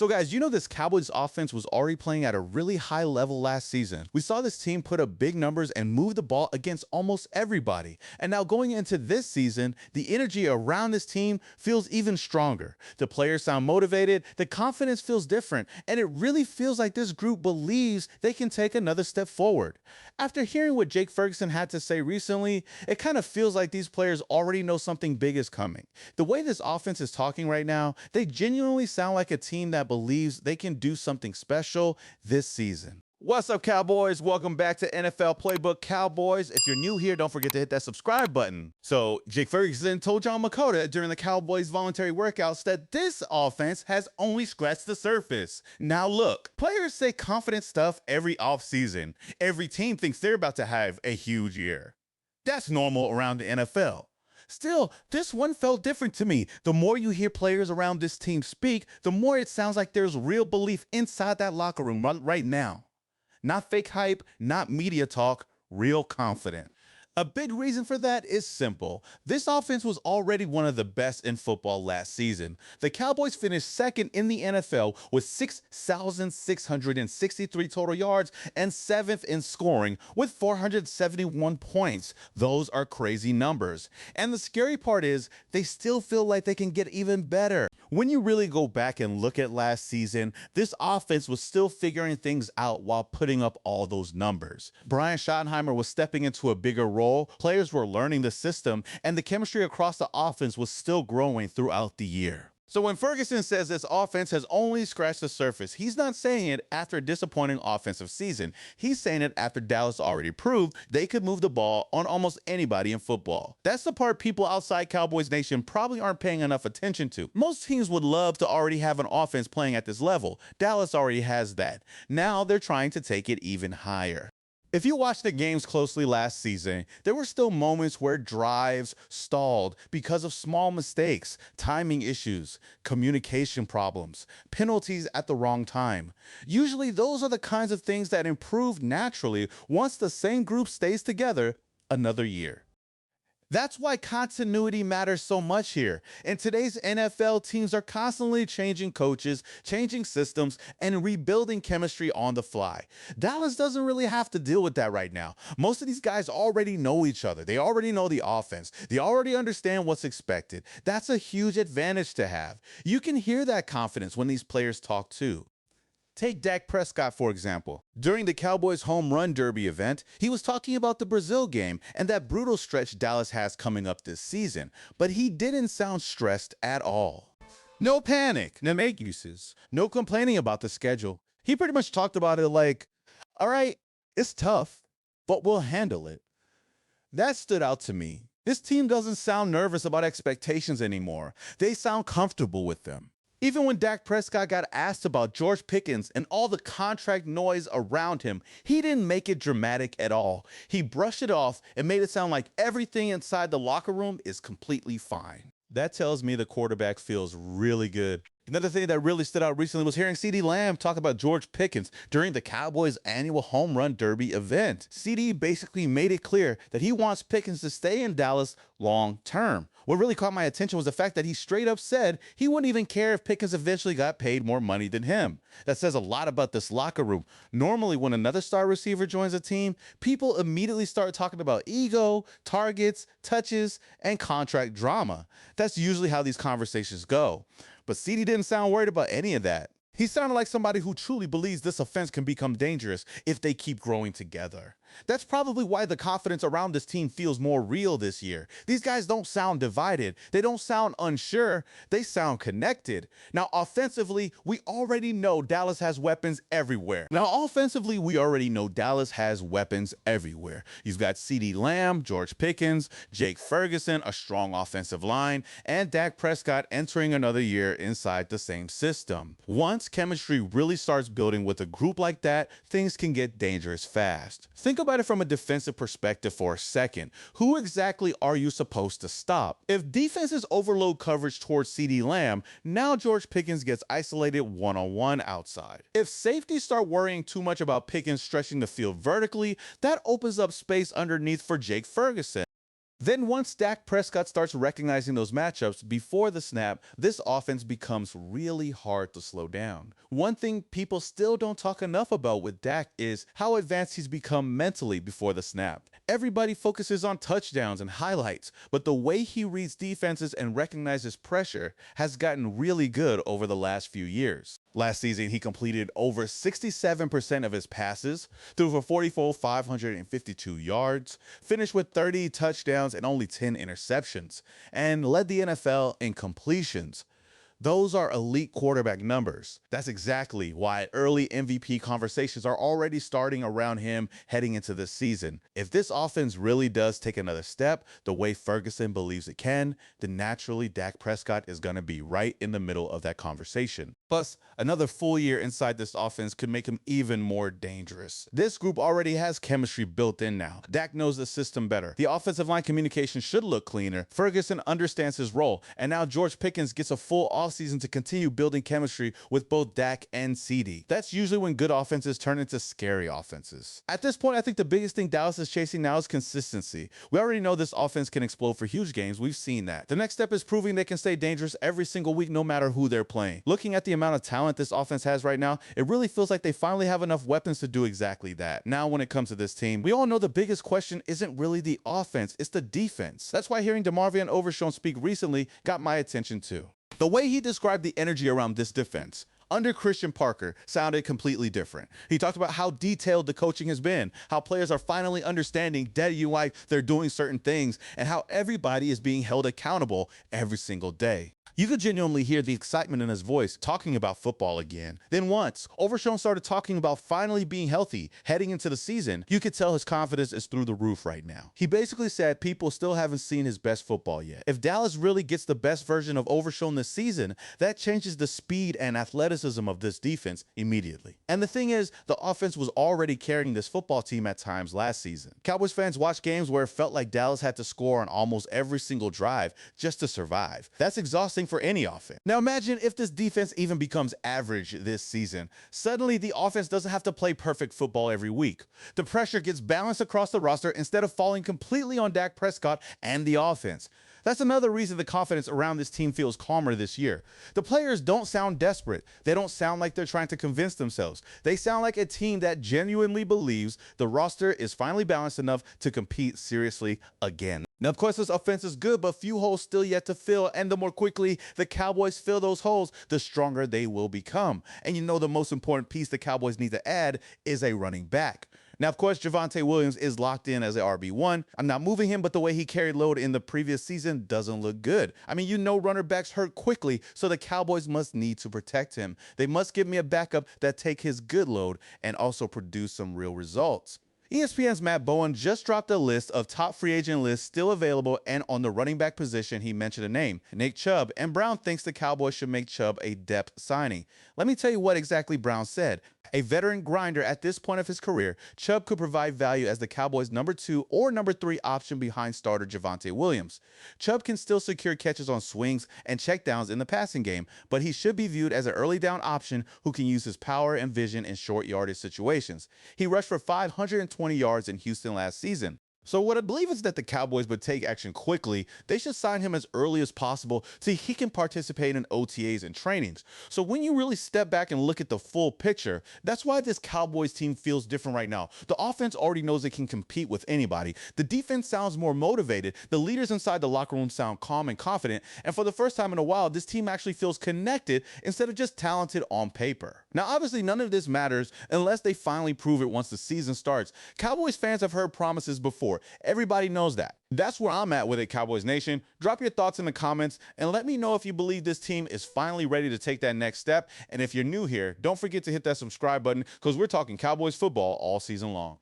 So guys, you know this Cowboys offense was already playing at a really high level last season. We saw this team put up big numbers and move the ball against almost everybody. And now going into this season, the energy around this team feels even stronger. The players sound motivated, the confidence feels different, and it really feels like this group believes they can take another step forward. After hearing what Jake Ferguson had to say recently, it kind of feels like these players already know something big is coming. The way this offense is talking right now, they genuinely sound like a team that believes they can do something special this season. What's up, Cowboys? Welcome back to NFL Playbook Cowboys. If you're new here, don't forget to hit that subscribe button. So, Jake Ferguson told John Makota during the Cowboys voluntary workouts that this offense has only scratched the surface. Now look, players say confident stuff every offseason. Every team thinks they're about to have a huge year. That's normal around the NFL. Still, this one felt different to me. The more you hear players around this team speak, the more it sounds like there's real belief inside that locker room right now. Not fake hype, not media talk, real confident. A big reason for that is simple. This offense was already one of the best in football last season. The Cowboys finished second in the NFL with 6,663 total yards and seventh in scoring with 471 points. Those are crazy numbers. And the scary part is they still feel like they can get even better. When you really go back and look at last season, this offense was still figuring things out while putting up all those numbers. Brian Schottenheimer was stepping into a bigger role. Players were learning the system, and the chemistry across the offense was still growing throughout the year. So when Ferguson says this offense has only scratched the surface, he's not saying it after a disappointing offensive season. He's saying it after Dallas already proved they could move the ball on almost anybody in football. That's the part people outside Cowboys Nation probably aren't paying enough attention to. Most teams would love to already have an offense playing at this level. Dallas already has that. Now they're trying to take it even higher. If you watched the games closely last season, there were still moments where drives stalled because of small mistakes, timing issues, communication problems, penalties at the wrong time. Usually those are the kinds of things that improve naturally once the same group stays together another year. That's why continuity matters so much here. In today's NFL, teams are constantly changing coaches, changing systems, and rebuilding chemistry on the fly. Dallas doesn't really have to deal with that right now. Most of these guys already know each other. They already know the offense. They already understand what's expected. That's a huge advantage to have. You can hear that confidence when these players talk too. Take Dak Prescott, for example. During the Cowboys home run derby event, he was talking about the Brazil game and that brutal stretch Dallas has coming up this season, but he didn't sound stressed at all. No panic, no excuses, no complaining about the schedule. He pretty much talked about it like, all right, it's tough, but we'll handle it. That stood out to me. This team doesn't sound nervous about expectations anymore. They sound comfortable with them. Even when Dak Prescott got asked about George Pickens and all the contract noise around him, he didn't make it dramatic at all. He brushed it off and made it sound like everything inside the locker room is completely fine. That tells me the quarterback feels really good. Another thing that really stood out recently was hearing CeeDee Lamb talk about George Pickens during the Cowboys' annual home run derby event. CeeDee basically made it clear that he wants Pickens to stay in Dallas long term. What really caught my attention was the fact that he straight up said he wouldn't even care if Pickens eventually got paid more money than him. That says a lot about this locker room. Normally, when another star receiver joins a team, people immediately start talking about ego, targets, touches, and contract drama. That's usually how these conversations go. But CeeDee didn't sound worried about any of that. He sounded like somebody who truly believes this offense can become dangerous if they keep growing together. That's probably why the confidence around this team feels more real this year. These guys don't sound divided. They don't sound unsure. They sound connected. Now, offensively, we already know Dallas has weapons everywhere. You've got CeeDee Lamb, George Pickens, Jake Ferguson, a strong offensive line, and Dak Prescott entering another year inside the same system. Once chemistry really starts building with a group like that, things can get dangerous fast. Think about it from a defensive perspective for a second. Who exactly are you supposed to stop? If defenses overload coverage towards CeeDee Lamb, now George Pickens gets isolated one-on-one outside. If safeties start worrying too much about Pickens stretching the field vertically, that opens up space underneath for Jake Ferguson. Then once Dak Prescott starts recognizing those matchups before the snap, this offense becomes really hard to slow down. One thing people still don't talk enough about with Dak is how advanced he's become mentally before the snap. Everybody focuses on touchdowns and highlights, but the way he reads defenses and recognizes pressure has gotten really good over the last few years. Last season, he completed over 67% of his passes, threw for 552 yards, finished with 30 touchdowns and only 10 interceptions, and led the NFL in completions. Those are elite quarterback numbers. That's exactly why early MVP conversations are already starting around him heading into this season. If this offense really does take another step the way Ferguson believes it can, then naturally Dak Prescott is going to be right in the middle of that conversation. Plus, another full year inside this offense could make him even more dangerous. This group already has chemistry built in now. Dak knows the system better. The offensive line communication should look cleaner. Ferguson understands his role, and now George Pickens gets a full offseason to continue building chemistry with both Dak and CD. That's usually when good offenses turn into scary offenses. At this point, I think the biggest thing Dallas is chasing now is consistency. We already know this offense can explode for huge games. We've seen that. The next step is proving they can stay dangerous every single week, no matter who they're playing. Looking at the amount of talent this offense has right now, it really feels like they finally have enough weapons to do exactly that. Now, when it comes to this team, we all know the biggest question isn't really the offense, it's the defense. That's why hearing DeMarvion Overshown speak recently got my attention too. The way he described the energy around this defense under Christian Parker sounded completely different. He talked about how detailed the coaching has been, how players are finally understanding that they're doing certain things, and how everybody is being held accountable every single day. You could genuinely hear the excitement in his voice talking about football again. Then once Overshown started talking about finally being healthy heading into the season, you could tell his confidence is through the roof right now. He basically said people still haven't seen his best football yet. If Dallas really gets the best version of Overshown this season, that changes the speed and athleticism of this defense immediately. And the thing is, the offense was already carrying this football team at times last season. Cowboys fans watched games where it felt like Dallas had to score on almost every single drive just to survive. That's exhausting for any offense. Now imagine if this defense even becomes average this season. Suddenly the offense doesn't have to play perfect football every week. The pressure gets balanced across the roster instead of falling completely on Dak Prescott and the offense. That's another reason the confidence around this team feels calmer this year. The players don't sound desperate. They don't sound like they're trying to convince themselves. They sound like a team that genuinely believes the roster is finally balanced enough to compete seriously again. Now, of course, this offense is good, but few holes still yet to fill, and the more quickly the Cowboys fill those holes, the stronger they will become. And you know the most important piece the Cowboys need to add is a running back. Now, of course, Javonte Williams is locked in as an RB1. I'm not moving him, but the way he carried load in the previous season doesn't look good. I mean, you know runner backs hurt quickly, so the Cowboys must need to protect him. They must give me a backup that take his good load and also produce some real results. ESPN's Matt Bowen just dropped a list of top free agent lists still available, and on the running back position, he mentioned a name, Nick Chubb, and Brown thinks the Cowboys should make Chubb a depth signing. Let me tell you what exactly Brown said. A veteran grinder at this point of his career, Chubb could provide value as the Cowboys' number 2 or number 3 option behind starter Javonte Williams. Chubb can still secure catches on swings and checkdowns in the passing game, but he should be viewed as an early down option who can use his power and vision in short yardage situations. He rushed for 520 yards in Houston last season. So what I believe is that the Cowboys would take action quickly. They should sign him as early as possible so he can participate in OTAs and trainings. So when you really step back and look at the full picture, that's why this Cowboys team feels different right now. The offense already knows it can compete with anybody. The defense sounds more motivated. The leaders inside the locker room sound calm and confident. And for the first time in a while, this team actually feels connected instead of just talented on paper. Now, obviously, none of this matters unless they finally prove it once the season starts. Cowboys fans have heard promises before. Everybody knows that. That's where I'm at with it, Cowboys Nation. Drop your thoughts in the comments and let me know if you believe this team is finally ready to take that next step. And if you're new here, don't forget to hit that subscribe button because we're talking Cowboys football all season long.